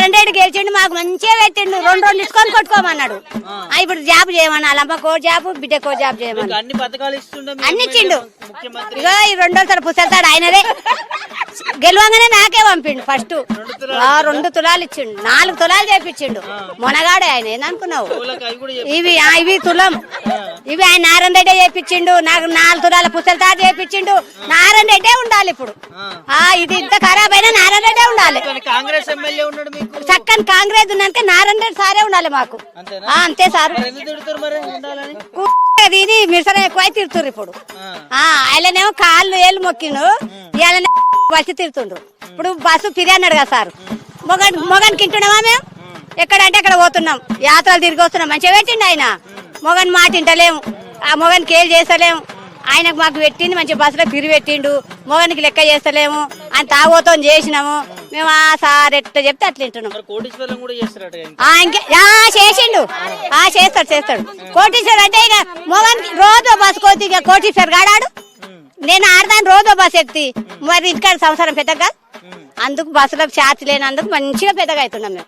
నారాయణ రెడ్డి గెలిచిండు, మాకు మంచిగా పెట్టిండు, 2 ఇసుకొని కొట్టుకోమన్నాడు. ఇప్పుడు జాబ్ చేయమని వాళ్ళమ్మకో జాబ్ బిడ్డకో జాబ్ చేయమని అన్ని పథకాలు ఇస్తుండే అన్ని ఇచ్చిండు. ఇగో ఈ 2 పుస్తకాడు ఆయనదే, గెలవంగానే నాకే పంపిండు. ఫస్ట్ 2 తులాలు ఇచ్చిండు, 4 తులాలు చేపించిండు. మొనగాడే ఆయన, ఏందనుకున్నావు? ఇవి తులం, ఇవి ఆయన నారాయణ రెడ్డి చేపించిండు. నాకు 4 తులాల పుస్తకాలు చేపించిండు. నారాయణ రెడ్డే ఉండాలి ఇప్పుడు. ఇది ఇంత ఖరాబ్ అయినా నారాయణ రెడ్డే ఉండాలి. కాంగ్రెస్ ఎమ్మెల్యే ఉన్నాడు మీకు, చక్కని కాంగ్రెస్ ఉన్నాక నారాయణ రెడ్డి సారే ఉండాలి మాకు. అంతే సార్. ఇది మిరసన ఎక్కువ తిరుతురు ఇప్పుడు. ఆయననేమో కాళ్ళు ఏళ్ళు మొక్కిండు, ఇవాళ వచ్చి తిరుతుండ్రు. ఇప్పుడు బస్సు ఫిరి అన్నాడు కదా సార్, మొగనికి ఇంటున్నామా మేము? ఎక్కడంటే అక్కడ పోతున్నాం, యాత్రలు తిరిగి వస్తున్నాం. మంచిగా పెట్టిండు ఆయన. మొగన్ మాట తింటలేము, ఆ మొగనికి ఏళ్ళు చేస్తలేము. ఆయనకు మాకు పెట్టింది మంచి బస్సులో ఫిరి పెట్టిండు. మొగనికి లెక్క చేస్తలేము, ఆయన తాగోతో చేసినాము మేము. ఆ సార్ ఎట్లా చెప్తే అట్లా వింటున్నాం. చేసిండు, చేస్తాడు. కోటీశ్వరు అంటే ఇక మొగనికి రోజు బస్సు కోతి, ఇక కోటీశ్వరు గాడాడు. నేను ఆడదాన్ని రోజు బస్సు ఎత్తి, మరి ఇంటికాడ సంవత్సరం పెద్దగా. అందుకు బస్సులకు ఛార్జ్ లేనందుకు మంచిగా పెద్దగా అవుతున్నాం మేము.